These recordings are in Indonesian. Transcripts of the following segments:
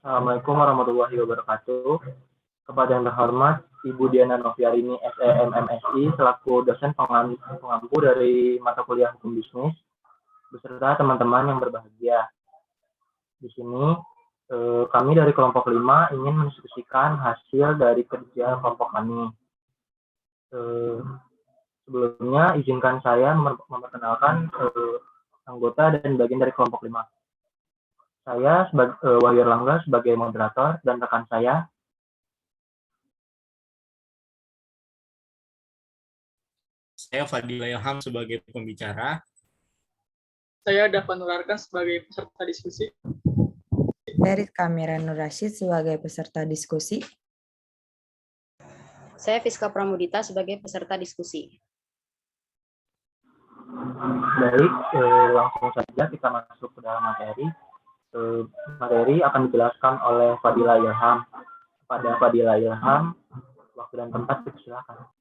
Assalamualaikum warahmatullahi wabarakatuh. Kepada yang terhormat Ibu Diana Noviarini SEMMSI selaku dosen pengampu dari mata kuliah Hukum Bisnis beserta teman-teman yang berbahagia. Di sini kami dari kelompok 5 ingin mendiskusikan hasil dari kerja kelompok kami. Sebelumnya izinkan saya memperkenalkan anggota dan bagian dari kelompok 5. Saya sebagai Wahyu Erlangga sebagai moderator dan rekan saya. Saya Fadila Ilham sebagai pembicara. Saya Dava Nurarkan sebagai peserta diskusi. Dari Kamera Nur Rashid sebagai peserta diskusi. Saya Fiska Pramudita sebagai peserta diskusi. Baik, langsung saja kita masuk ke dalam materi. Materi akan dijelaskan oleh Fadila Ilham. Kepada Fadila Ilham, waktu dan tempat silakan.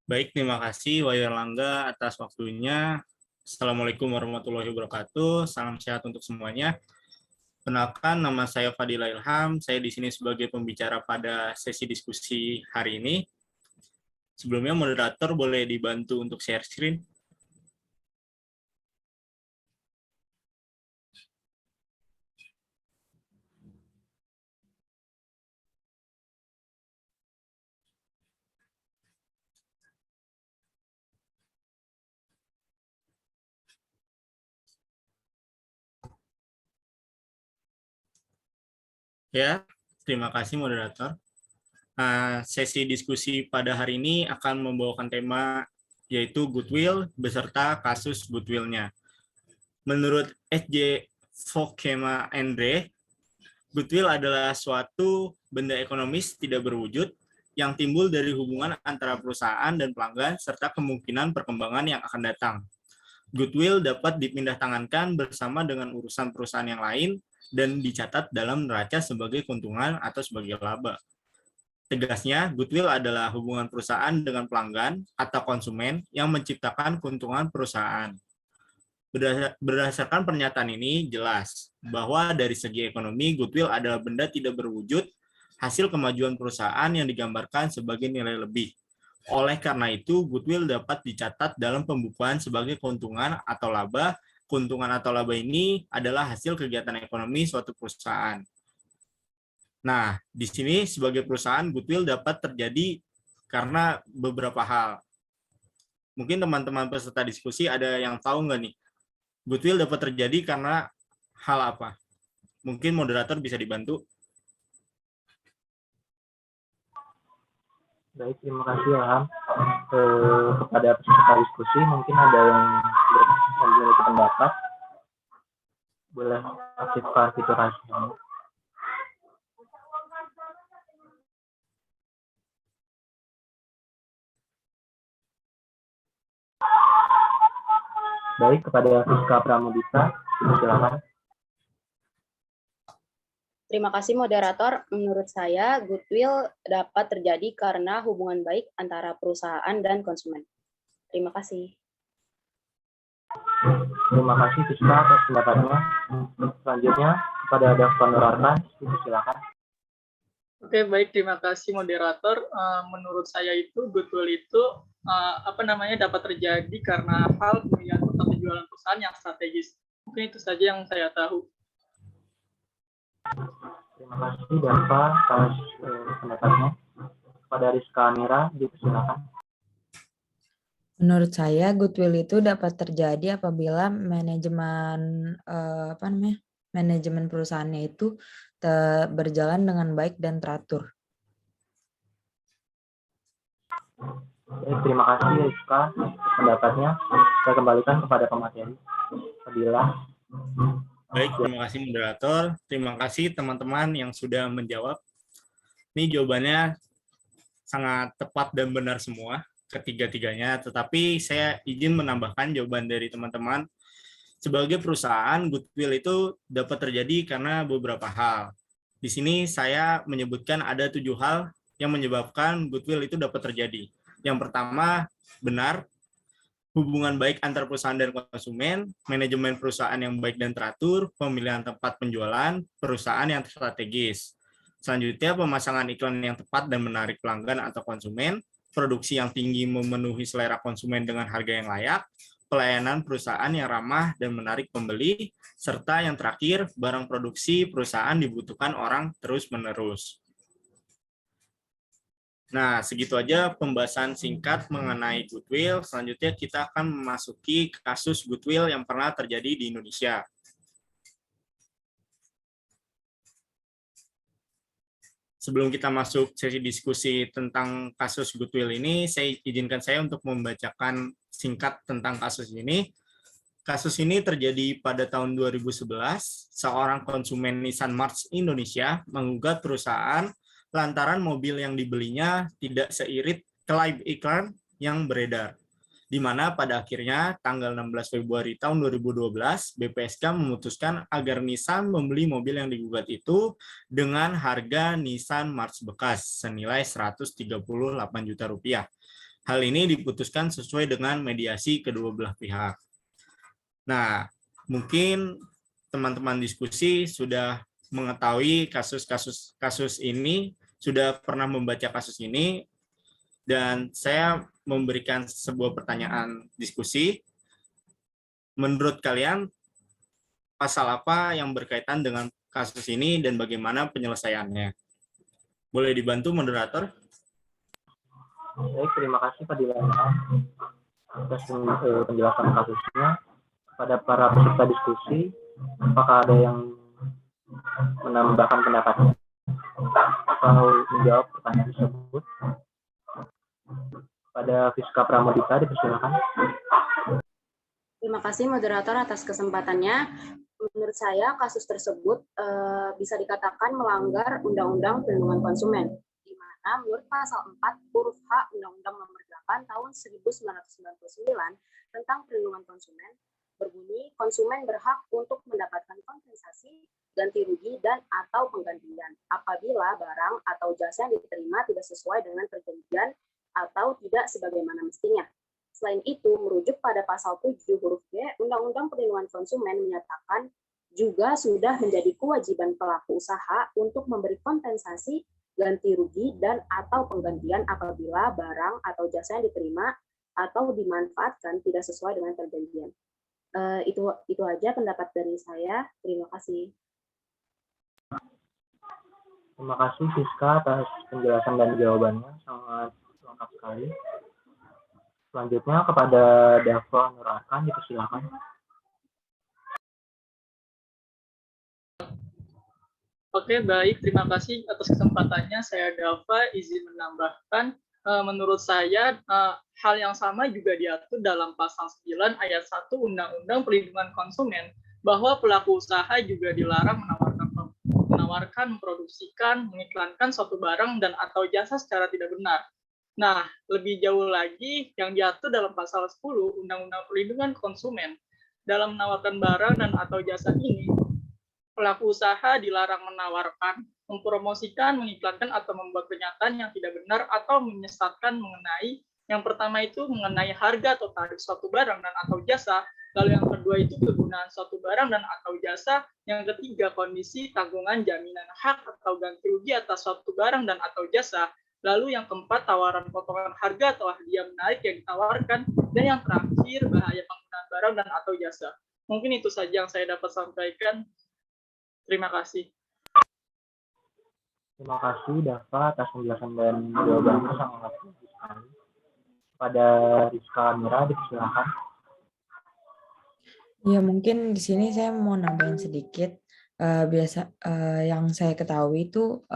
Baik, terima kasih Wahyu Erlangga atas waktunya. Assalamualaikum warahmatullahi wabarakatuh. Salam sehat untuk semuanya. Kenalkan, nama saya Fadila Ilham. Saya di sini sebagai pembicara pada sesi diskusi hari ini. Sebelumnya, moderator boleh dibantu untuk share screen. Ya, terima kasih moderator. Sesi diskusi pada hari ini akan membawakan tema yaitu goodwill beserta kasus goodwill-nya. Menurut S.J. Fokema Andre, goodwill adalah suatu benda ekonomis tidak berwujud yang timbul dari hubungan antara perusahaan dan pelanggan serta kemungkinan perkembangan yang akan datang. Goodwill dapat dipindahtangankan bersama dengan urusan perusahaan yang lain dan dicatat dalam neraca sebagai keuntungan atau sebagai laba. Tegasnya, goodwill adalah hubungan perusahaan dengan pelanggan atau konsumen yang menciptakan keuntungan perusahaan. Berdasarkan pernyataan ini, jelas bahwa dari segi ekonomi, goodwill adalah benda tidak berwujud, hasil kemajuan perusahaan yang digambarkan sebagai nilai lebih. Oleh karena itu, goodwill dapat dicatat dalam pembukuan sebagai keuntungan atau laba. Keuntungan atau laba ini adalah hasil kegiatan ekonomi suatu perusahaan. Nah, di sini sebagai perusahaan, goodwill dapat terjadi karena beberapa hal. Mungkin teman-teman peserta diskusi ada yang tahu nggak nih, goodwill dapat terjadi karena hal apa? Mungkin moderator bisa dibantu. Baik, terima kasih Ilham. Kepada peserta diskusi, mungkin ada yang memiliki pendapat. Boleh aktifkan fitur raise hand. Baik, kepada Fiska Pramudita, silakan. Terima kasih moderator. Menurut saya, goodwill dapat terjadi karena hubungan baik antara perusahaan dan konsumen. Terima kasih. Terima kasih Fiska atas pendapatnya. Selanjutnya, kepada Dava Nurarkan, silakan. Oke, baik, terima kasih moderator. Menurut saya itu goodwill itu dapat terjadi karena hal pemilihan kota penjualan perusahaan yang strategis. Mungkin itu saja yang saya tahu. Terima kasih Dava atas pendapatnya. Kepada Rizka Amira, silakan. Menurut saya, goodwill itu dapat terjadi apabila manajemen perusahaannya itu berjalan dengan baik dan teratur. Terima kasih Rizka pendapatnya. Saya kembalikan kepada pemateri. Fadila. Baik, terima kasih moderator. Terima kasih teman-teman yang sudah menjawab. Ini jawabannya sangat tepat dan benar semua, ketiga-tiganya. Tetapi saya izin menambahkan jawaban dari teman-teman. Sebagai perusahaan, goodwill itu dapat terjadi karena beberapa hal. Di sini saya menyebutkan ada 7 hal yang menyebabkan goodwill itu dapat terjadi. Yang pertama, benar. hubungan baik antar perusahaan dan konsumen, manajemen perusahaan yang baik dan teratur, pemilihan tempat penjualan, perusahaan yang strategis. Selanjutnya, pemasangan iklan yang tepat dan menarik pelanggan atau konsumen, produksi yang tinggi memenuhi selera konsumen dengan harga yang layak, pelayanan perusahaan yang ramah dan menarik pembeli, serta yang terakhir, barang produksi perusahaan dibutuhkan orang terus-menerus. Nah, segitu aja pembahasan singkat mengenai goodwill. Selanjutnya kita akan memasuki kasus goodwill yang pernah terjadi di Indonesia. Sebelum kita masuk sesi diskusi tentang kasus goodwill ini, izinkan saya untuk membacakan singkat tentang kasus ini. Kasus ini terjadi pada tahun 2011. Seorang konsumen Nissan March Indonesia menggugat perusahaan lantaran mobil yang dibelinya tidak seirit klaim iklan yang beredar, di mana pada akhirnya tanggal 16 Februari tahun 2012 BPSK memutuskan agar Nissan membeli mobil yang digugat itu dengan harga Nissan March bekas senilai 138 juta rupiah. Hal ini diputuskan sesuai dengan mediasi kedua belah pihak. Nah, mungkin teman-teman diskusi sudah mengetahui kasus ini, sudah pernah membaca kasus ini, dan saya memberikan sebuah pertanyaan diskusi. Menurut kalian, pasal apa yang berkaitan dengan kasus ini dan bagaimana penyelesaiannya? Boleh dibantu moderator? Baik, terima kasih Pak Dilana atas penjelasan kasusnya. Kepada para peserta diskusi, apakah ada yang menambahkan pendapatnya atau menjawab pertanyaan tersebut? Pada Fiska Pramodita, dipersilakan. Terima kasih moderator atas kesempatannya. Menurut saya kasus tersebut bisa dikatakan melanggar Undang-Undang Perlindungan Konsumen, di mana menurut pasal 4 huruf H Undang-Undang Nomor 8 tahun 1999 tentang perlindungan konsumen berbunyi konsumen berhak untuk mendapatkan kompensasi, ganti rugi, dan atau penggantian apabila barang atau jasa yang diterima tidak sesuai dengan perjanjian atau tidak sebagaimana mestinya. Selain itu, merujuk pada pasal 7 huruf G, Undang-Undang Perlindungan Konsumen menyatakan juga sudah menjadi kewajiban pelaku usaha untuk memberi kompensasi, ganti rugi, dan atau penggantian apabila barang atau jasa yang diterima atau dimanfaatkan tidak sesuai dengan perjanjian. Itu aja pendapat dari saya. Terima kasih. Terima kasih Siska atas penjelasan dan jawabannya, sangat lengkap sekali. Selanjutnya kepada Dava Nur Arkan, dipersilakan. Oke, baik. Terima kasih atas kesempatannya. Saya Dava, izin menambahkan. Menurut saya, hal yang sama juga diatur dalam pasal 9 ayat 1 Undang-Undang Perlindungan Konsumen, bahwa pelaku usaha juga dilarang menawarkan, memproduksikan, mengiklankan suatu barang dan atau jasa secara tidak benar. Nah, lebih jauh lagi yang diatur dalam pasal 10 Undang-Undang Perlindungan Konsumen, dalam menawarkan barang dan atau jasa ini, pelaku usaha dilarang menawarkan, mempromosikan, mengiklankan, atau membuat pernyataan yang tidak benar atau menyesatkan mengenai, yang pertama itu mengenai harga atau tarif suatu barang dan atau jasa, lalu yang kedua itu kegunaan suatu barang dan atau jasa, yang ketiga kondisi tanggungan jaminan hak atau ganti rugi atas suatu barang dan atau jasa, lalu yang keempat tawaran potongan harga atau hadiah menarik yang ditawarkan, dan yang terakhir bahaya penggunaan barang dan atau jasa. Mungkin itu saja yang saya dapat sampaikan. Terima kasih. Terima kasih Dava atas penjelasan dan jawabannya, sangat lengkap sekali. Pada Rizka Mira, dipersilakan. Ya, mungkin di sini saya mau nambahin sedikit. Yang saya ketahui itu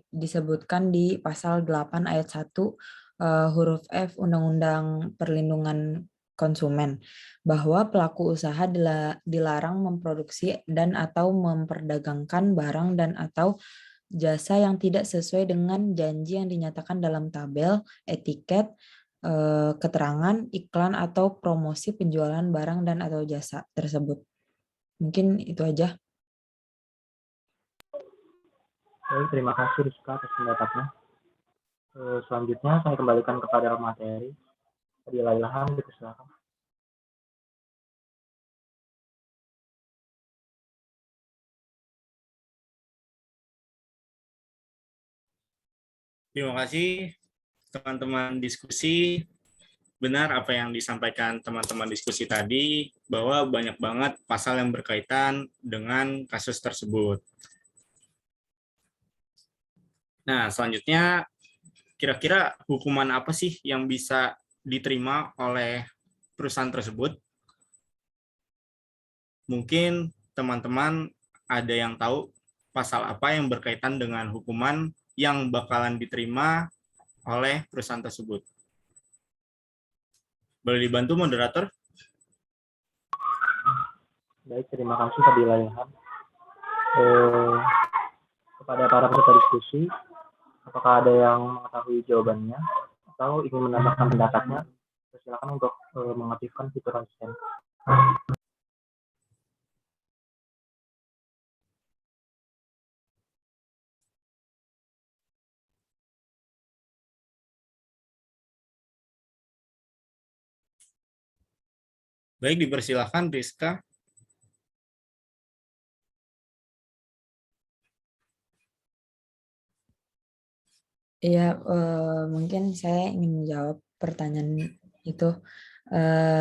disebutkan di pasal 8 ayat 1 huruf F Undang-Undang Perlindungan Konsumen, bahwa pelaku usaha dilarang memproduksi dan atau memperdagangkan barang dan atau jasa yang tidak sesuai dengan janji yang dinyatakan dalam tabel, etiket, keterangan, iklan, atau promosi penjualan barang dan atau jasa tersebut. Mungkin itu aja. Baik, terima kasih Rizka atas pendapatnya. Selanjutnya saya kembalikan kepada materi. Fadila Ilham, dipersilakan. Terima kasih teman-teman diskusi. Benar apa yang disampaikan teman-teman diskusi tadi, bahwa banyak banget pasal yang berkaitan dengan kasus tersebut. Nah, selanjutnya, kira-kira hukuman apa sih yang bisa diterima oleh perusahaan tersebut? Mungkin teman-teman ada yang tahu pasal apa yang berkaitan dengan hukuman yang bakalan diterima oleh perusahaan tersebut. Boleh dibantu moderator? Baik, terima kasih Fadila Ilham. Kepada para peserta diskusi, apakah ada yang mengetahui jawabannya atau ingin menambahkan pendapatnya? Silakan untuk mengaktifkan fitur raise hand. Baik, dipersilakan Rizka. Iya, mungkin saya ingin menjawab pertanyaan itu.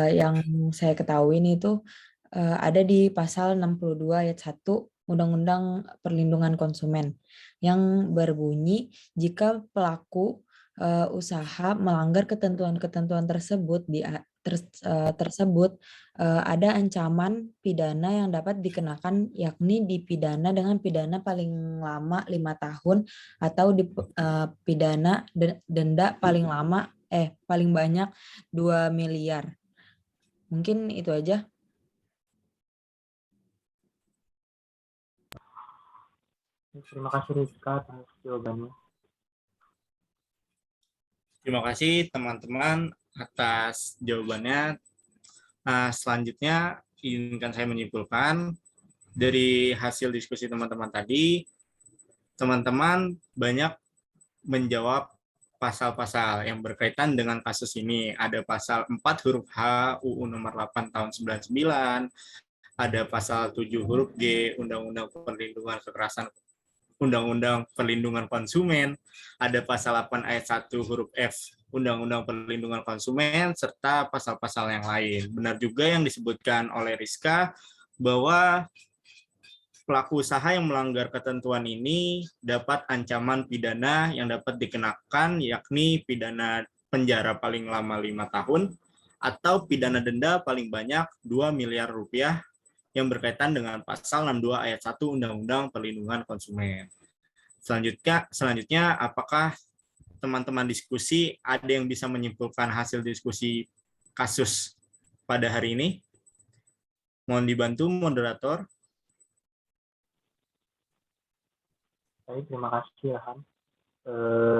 Yang saya ketahui ini itu ada di pasal 62 ayat 1 Undang-Undang Perlindungan Konsumen yang berbunyi jika pelaku usaha melanggar ketentuan-ketentuan tersebut ada ancaman pidana yang dapat dikenakan, yakni dipidana dengan pidana paling lama 5 tahun atau dipidana denda paling banyak 2 miliar. Mungkin itu aja. Terima kasih Rizka atas jawabannya. Terima kasih teman-teman atas jawabannya. Nah, selanjutnya izinkan saya menyimpulkan dari hasil diskusi teman-teman tadi, teman-teman banyak menjawab pasal-pasal yang berkaitan dengan kasus ini. Ada pasal 4 huruf H UU nomor 8 tahun 99, ada pasal 7 huruf G Undang-Undang Perlindungan Kekerasan Undang-Undang Perlindungan Konsumen, ada pasal 8 ayat 1 huruf F Undang-Undang Perlindungan Konsumen, serta pasal-pasal yang lain. Benar juga yang disebutkan oleh Rizka, bahwa pelaku usaha yang melanggar ketentuan ini dapat ancaman pidana yang dapat dikenakan, yakni pidana penjara paling lama 5 tahun, atau pidana denda paling banyak 2 miliar rupiah yang berkaitan dengan pasal 62 ayat 1 Undang-Undang Perlindungan Konsumen. Selanjutnya, apakah teman-teman diskusi ada yang bisa menyimpulkan hasil diskusi kasus pada hari ini? Mohon dibantu moderator. Baik, terima kasih Ilham.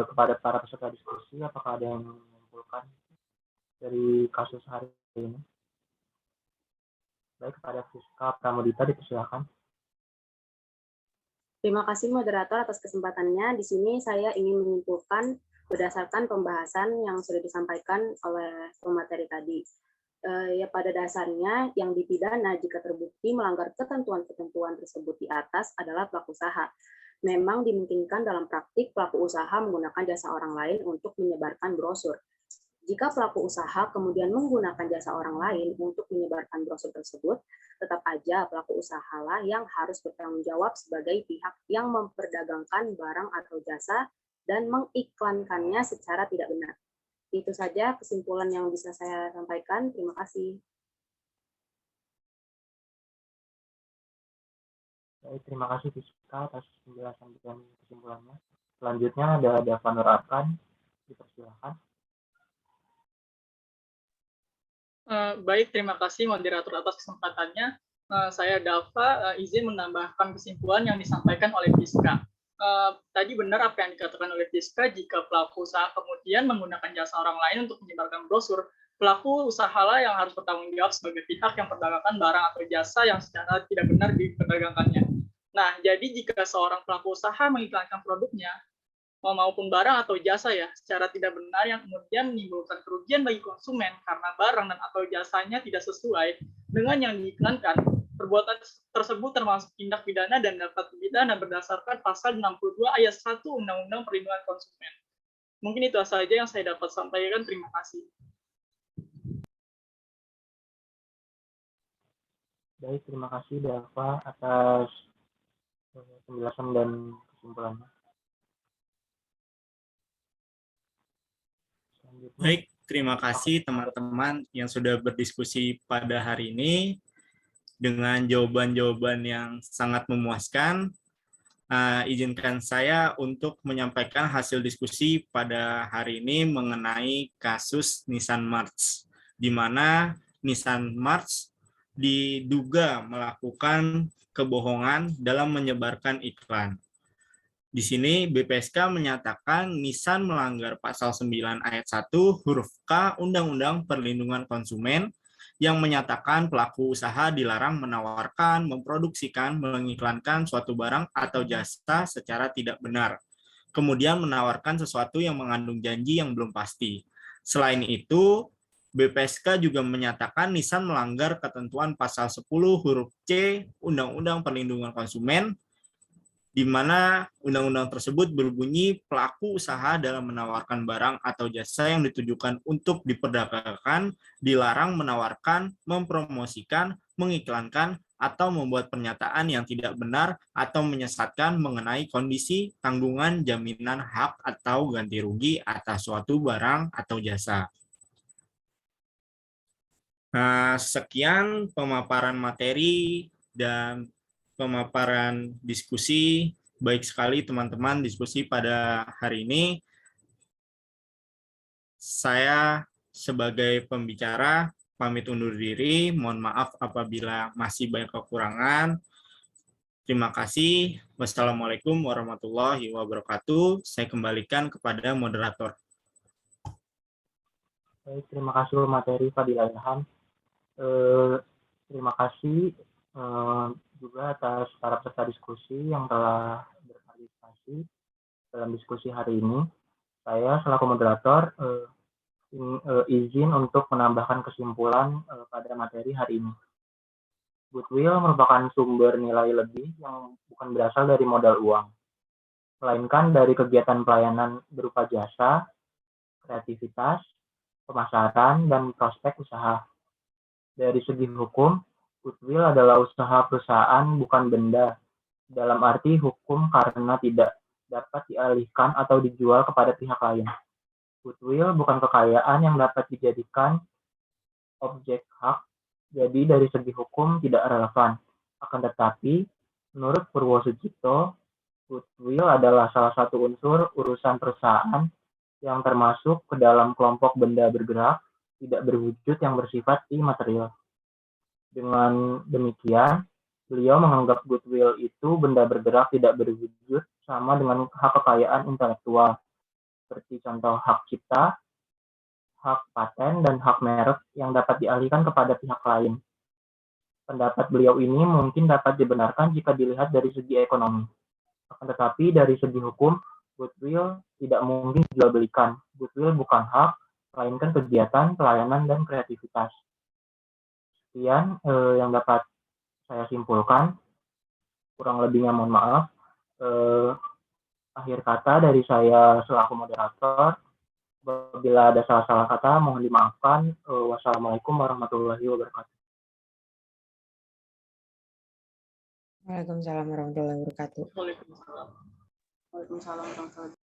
Kepada para peserta diskusi, apakah ada yang menyimpulkan dari kasus hari ini? Baik, kepada Siska Pramudita dipersilakan. Terima kasih moderator atas kesempatannya. Di sini saya ingin menyimpulkan berdasarkan pembahasan yang sudah disampaikan oleh pemateri tadi. Ya pada dasarnya yang dipidana jika terbukti melanggar ketentuan-ketentuan tersebut di atas adalah pelaku usaha. Memang dimungkinkan dalam praktik pelaku usaha menggunakan jasa orang lain untuk menyebarkan brosur. Jika pelaku usaha kemudian menggunakan jasa orang lain untuk menyebarkan brosur tersebut, tetap aja pelaku usahalah yang harus bertanggung jawab sebagai pihak yang memperdagangkan barang atau jasa dan mengiklankannya secara tidak benar. Itu saja kesimpulan yang bisa saya sampaikan. Terima kasih. Baik, terima kasih Siska atas penjelasan dan kesimpulannya. Selanjutnya ada Dava Nur Arkan, dipersilakan. Baik, terima kasih moderator atas kesempatannya. Saya Dava, izin menambahkan kesimpulan yang disampaikan oleh Fiska. Tadi benar apa yang dikatakan oleh Fiska, jika pelaku usaha kemudian menggunakan jasa orang lain untuk menyebarkan brosur, pelaku usahalah yang harus bertanggung jawab sebagai pihak yang memperdagangkan barang atau jasa yang secara tidak benar diperdagangkannya. Nah, jadi jika seorang pelaku usaha mengiklankan produknya, maupun barang atau jasa ya secara tidak benar yang kemudian menimbulkan kerugian bagi konsumen karena barang dan atau jasanya tidak sesuai dengan yang diiklankan, perbuatan tersebut termasuk tindak pidana dan dapat dipidana berdasarkan pasal 62 ayat 1 Undang-Undang Perlindungan Konsumen. Mungkin itu saja yang saya dapat sampaikan. Terima kasih. Baik, terima kasih Dava atas penjelasan dan kesimpulannya. Selanjutnya, Baik, terima kasih teman-teman yang sudah berdiskusi pada hari ini dengan jawaban-jawaban yang sangat memuaskan. Izinkan saya untuk menyampaikan hasil diskusi pada hari ini mengenai kasus Nissan March, di mana Nissan March diduga melakukan kebohongan dalam menyebarkan iklan. Di sini BPSK menyatakan Nissan melanggar pasal 9 ayat 1 huruf K Undang-Undang Perlindungan Konsumen yang menyatakan pelaku usaha dilarang menawarkan, memproduksikan, mengiklankan suatu barang atau jasa secara tidak benar. Kemudian menawarkan sesuatu yang mengandung janji yang belum pasti. Selain itu, BPSK juga menyatakan Nissan melanggar ketentuan pasal 10 huruf C Undang-Undang Perlindungan Konsumen, di mana undang-undang tersebut berbunyi pelaku usaha dalam menawarkan barang atau jasa yang ditujukan untuk diperdagangkan dilarang menawarkan, mempromosikan, mengiklankan, atau membuat pernyataan yang tidak benar atau menyesatkan mengenai kondisi, tanggungan, jaminan hak atau ganti rugi atas suatu barang atau jasa. Nah, sekian pemaparan materi dan pemaparan diskusi. Baik sekali teman-teman diskusi pada hari ini. Saya sebagai pembicara pamit undur diri. Mohon maaf apabila masih banyak kekurangan. Terima kasih. Wassalamualaikum warahmatullahi wabarakatuh. Saya kembalikan kepada moderator. baik, terima kasih materi Fadila Ilham. Terima kasih juga atas para peserta diskusi yang telah berpartisipasi dalam diskusi hari ini. Saya selaku moderator izin untuk menambahkan kesimpulan pada materi hari ini. Goodwill merupakan sumber nilai lebih yang bukan berasal dari modal uang, melainkan dari kegiatan pelayanan berupa jasa, kreativitas, pemasaran, dan prospek usaha. Dari segi hukum, goodwill adalah usaha perusahaan bukan benda, dalam arti hukum karena tidak dapat dialihkan atau dijual kepada pihak lain. Goodwill bukan kekayaan yang dapat dijadikan objek hak, jadi dari segi hukum tidak relevan. Akan tetapi, menurut Purwosudjipto, goodwill adalah salah satu unsur urusan perusahaan yang termasuk ke dalam kelompok benda bergerak, tidak berwujud yang bersifat imaterial. Dengan demikian, beliau menganggap goodwill itu benda bergerak tidak berwujud sama dengan hak kekayaan intelektual, seperti contoh hak cipta, hak paten, dan hak merek yang dapat dialihkan kepada pihak lain. Pendapat beliau ini mungkin dapat dibenarkan jika dilihat dari segi ekonomi. Akan tetapi dari segi hukum, goodwill tidak mungkin dijual belikan. Goodwill bukan hak, melainkan kegiatan, pelayanan, dan kreativitas. Sekian yang dapat saya simpulkan. Kurang lebihnya mohon maaf. Akhir kata dari saya selaku moderator. Apabila ada salah-salah kata, mohon dimaafkan. Wassalamualaikum warahmatullahi wabarakatuh. Waalaikumsalam warahmatullahi wabarakatuh. Waalaikumsalam. Waalaikumsalam warahmatullahi wabarakatuh.